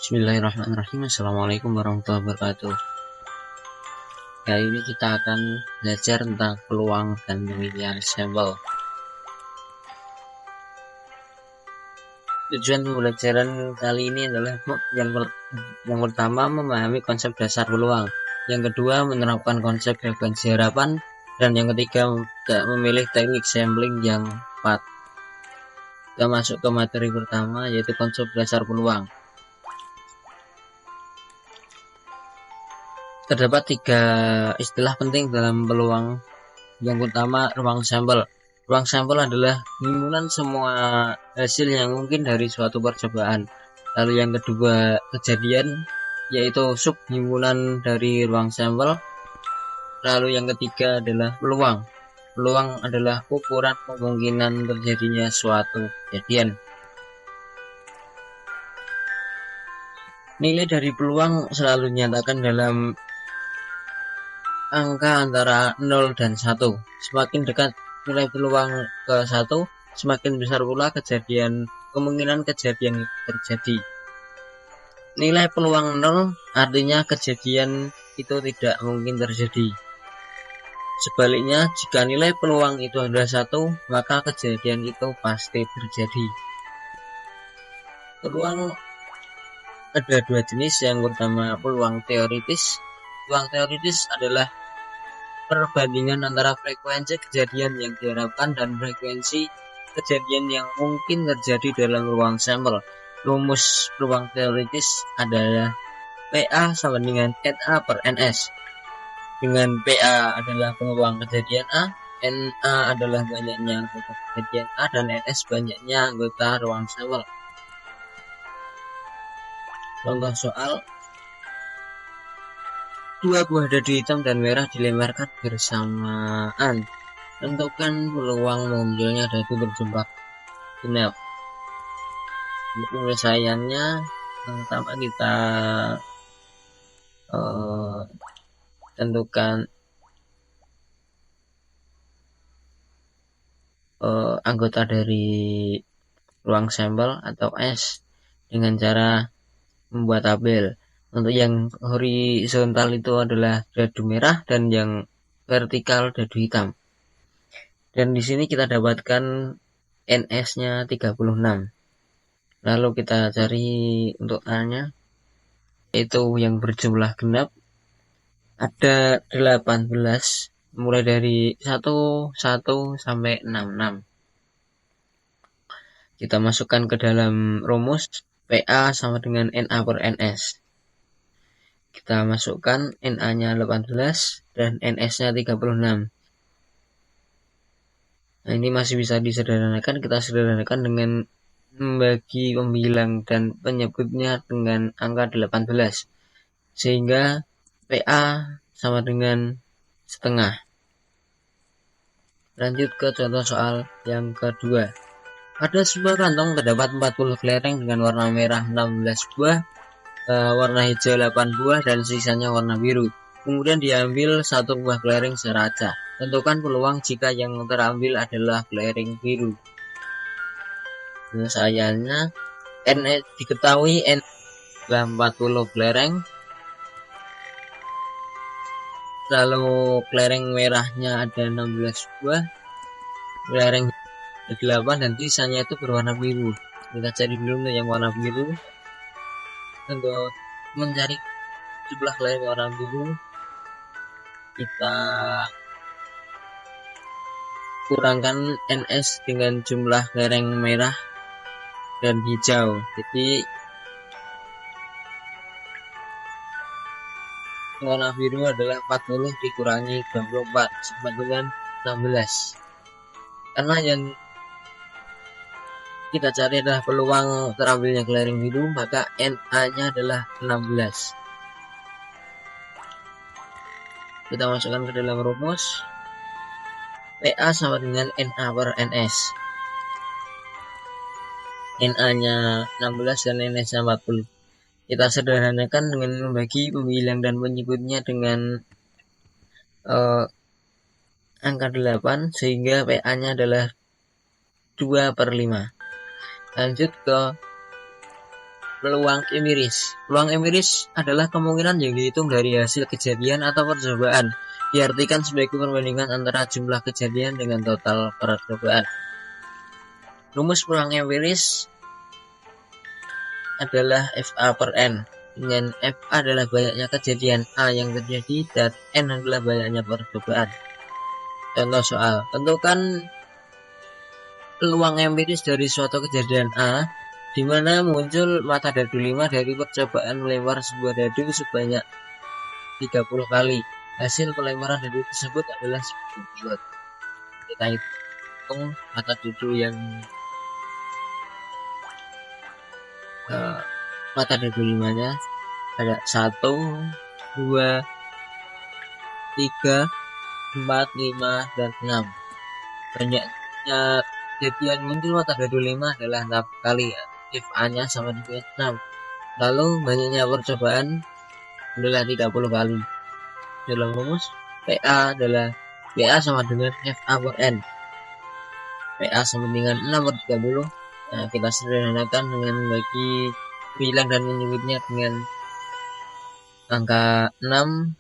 Bismillahirrahmanirrahim. Assalamualaikum warahmatullahi wabarakatuh. Kali ini kita akan belajar tentang peluang dan pemilihan sampel. Tujuan pembelajaran kali ini adalah yang pertama memahami konsep dasar peluang, yang kedua menerapkan konsep frekuensi harapan, dan yang ketiga memilih teknik sampling yang tepat. Kita masuk ke materi pertama, yaitu konsep dasar peluang. Terdapat 3 istilah penting dalam peluang. Yang pertama, ruang sampel. Ruang sampel adalah himpunan semua hasil yang mungkin dari suatu percobaan. Lalu yang kedua, kejadian, yaitu sub himpunan dari ruang sampel. Lalu yang ketiga adalah peluang. Peluang adalah ukuran kemungkinan terjadinya suatu kejadian. Nilai dari peluang selalu dinyatakan dalam angka antara 0 dan 1. Semakin dekat nilai peluang ke 1, semakin besar pula kemungkinan kejadian terjadi. Nilai peluang 0 artinya kejadian itu tidak mungkin terjadi. Sebaliknya, jika nilai peluang itu adalah 1, maka kejadian itu pasti terjadi. Peluang ada 2 jenis. Yang pertama, peluang teoritis. Peluang teoritis adalah perbandingan antara frekuensi kejadian yang diharapkan dan frekuensi kejadian yang mungkin terjadi dalam ruang sampel. Rumus peluang teoritis adalah PA sama dengan NA per NS. Dengan PA adalah peluang kejadian A, NA adalah banyaknya anggota kejadian A, dan NS banyaknya anggota ruang sampel. Contoh soal: 2 buah dadu hitam dan merah dilemparkan bersamaan. Tentukan peluang munculnya dadu berjumlah genap. Untuk penyelesaiannya, pertama kita tentukan anggota dari ruang sampel atau S dengan cara membuat tabel. Untuk yang horizontal itu adalah dadu merah dan yang vertikal dadu hitam. Dan di sini kita dapatkan NS-nya 36. Lalu kita cari untuk A-nya, yaitu yang berjumlah genap. Ada 18, mulai dari 1 sampai 66. Kita masukkan ke dalam rumus PA sama dengan NA per NS. Kita masukkan NA-nya 18 dan NS-nya 36. Nah, ini masih bisa disederhanakan. Kita sederhanakan dengan membagi pembilang dan penyebutnya dengan angka 18. Sehingga PA sama dengan setengah. Lanjut ke contoh soal yang kedua. Pada sebuah kantong terdapat 40 kelereng dengan warna merah 16 buah, warna hijau 8 buah, dan sisanya warna biru. Kemudian diambil 1 buah kelereng secara acak. Tentukan peluang jika yang terambil adalah kelereng biru. Penyelesaiannya, diketahui N adalah 40 kelereng. Lalu kelereng merahnya ada 16 buah, kelereng 8, dan sisanya itu berwarna biru. Kita cari dulu yang warna biru. Untuk mencari jumlah kelereng warna biru, kita kurangkan NS dengan jumlah kelereng merah dan hijau. Jadi warna biru adalah 40 dikurangi 24 sama dengan 16. Karena yang kita cari adalah peluang terambilnya kelereng biru, maka NA-nya adalah 16. Kita masukkan ke dalam rumus PA sama dengan NA per NS. NA-nya 16 dan NS-nya 40. Kita sederhanakan dengan membagi pembilang dan penyebutnya dengan angka 8, sehingga PA-nya adalah 2/5. Lanjut ke Peluang empiris. Peluang empiris adalah kemungkinan yang dihitung dari hasil kejadian atau percobaan. Diartikan sebagai perbandingan antara jumlah kejadian dengan total percobaan. Rumus peluang empiris adalah FA per N, dengan F adalah banyaknya kejadian A yang terjadi dan N adalah banyaknya percobaan. Contoh soal, tentukan peluang empiris dari suatu kejadian A, di mana muncul mata dadu 5 dari percobaan melempar sebuah dadu sebanyak 30 kali. Hasil pelemparan dadu tersebut adalah sebagai berikut. Kita hitung mata dadu yang mata dadu 5-nya ada 1, 2, 3, 4, 5, dan 6. Banyaknya kejadian muncul mata dadu 5 adalah 6 kali, if A-nya sama dengan 6. Lalu banyaknya percobaan adalah 30 kali. Dalam rumus PA adalah PA sama dengan FA per N. PA sama dengan 6 per 30. Nah, kita sederhanakan dengan membagi 9 dan menyebutnya dengan angka 6.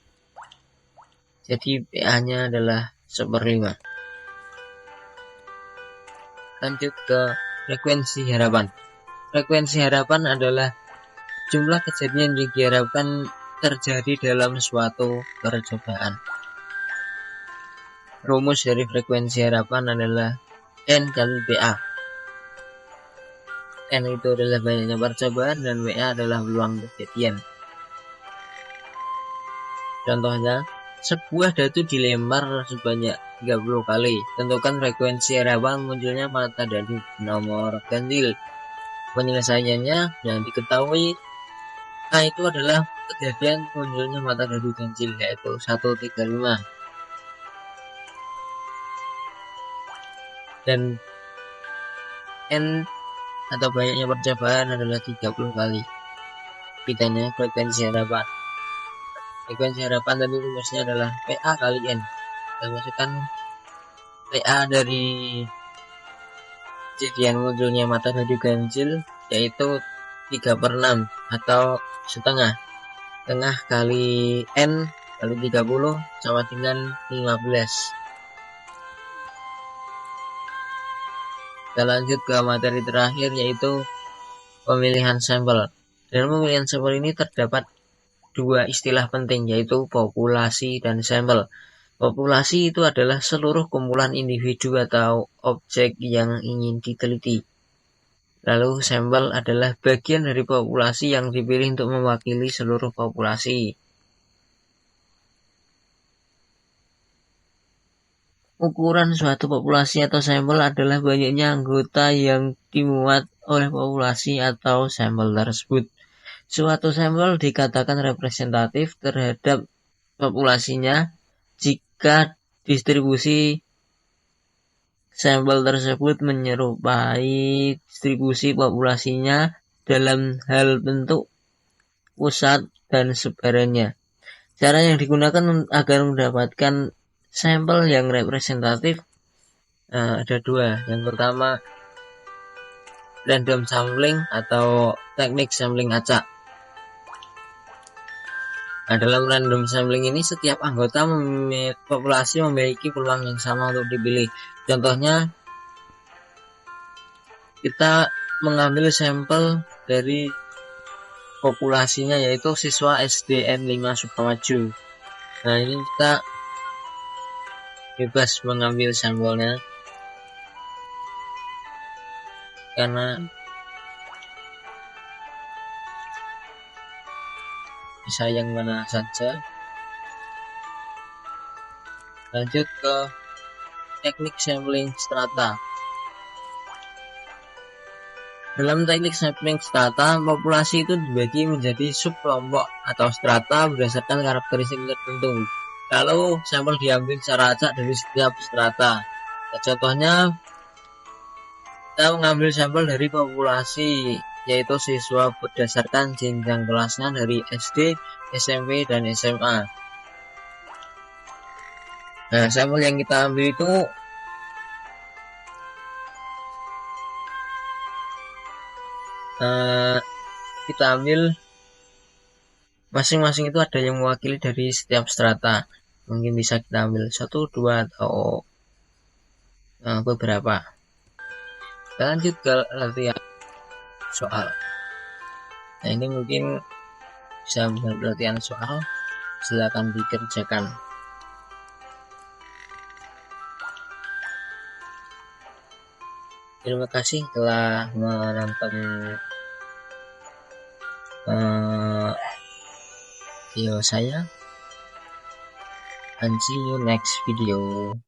Jadi PA-nya adalah 1/5. Lanjut ke frekuensi harapan. Frekuensi harapan adalah jumlah kejadian yang diharapkan terjadi dalam suatu percobaan. Rumus dari frekuensi harapan adalah N kali PA. N itu adalah banyaknya percobaan dan WA adalah peluang kejadian. Contohnya, sebuah dadu dilempar sebanyak 30 kali. Tentukan frekuensi harapan munculnya mata dadu nomor ganjil. Penyelesaiannya yang diketahui A itu adalah kejadian munculnya mata dadu ganjil, yaitu 135. Dan N atau banyaknya percobaan adalah 30 kali. Kitanya frekuensi harapan. Frekuensi harapan tadi rumusnya adalah PA kali N. Kita masukkan PA dari kejadian munculnya mata dadu ganjil, yaitu 3/6 atau setengah. Tengah kali N kali 30 sama dengan 15. Kita lanjut ke materi terakhir, yaitu pemilihan sampel. Dalam pemilihan sampel ini terdapat dua istilah penting, yaitu populasi dan sampel. Populasi itu adalah seluruh kumpulan individu atau objek yang ingin diteliti. Lalu sampel adalah bagian dari populasi yang dipilih untuk mewakili seluruh populasi. Ukuran suatu populasi atau sampel adalah banyaknya anggota yang dimuat oleh populasi atau sampel tersebut. Suatu sampel dikatakan representatif terhadap populasinya jika distribusi sampel tersebut menyerupai distribusi populasinya dalam hal bentuk, pusat, dan sebarannya. Cara yang digunakan agar mendapatkan sampel yang representatif ada dua. Yang pertama, random sampling atau teknik sampling acak. Nah, dalam random sampling ini setiap anggota populasi memiliki peluang yang sama untuk dipilih. Contohnya, kita mengambil sampel dari populasinya, yaitu siswa SDN 5 Sukamaju. Nah, ini kita bebas mengambil sampelnya karena bisa yang mana saja. Lanjut ke teknik sampling strata. Dalam teknik sampling strata, populasi itu dibagi menjadi subkelompok atau strata berdasarkan karakteristik tertentu. Lalu sampel diambil secara acak dari setiap strata. Nah, contohnya, kita mengambil sampel dari populasi, yaitu siswa berdasarkan jenjang kelasnya dari SD, SMP, dan SMA. Nah, sampel yang kita ambil itu kita ambil masing-masing itu ada yang mewakili dari setiap strata. Mungkin bisa kita ambil 1, 2 atau beberapa. Kita lanjut ke latihan soal. Nah, ini mungkin bisa membuat latihan soal, silakan dikerjakan. Terima kasih telah menonton video saya, and see you next video.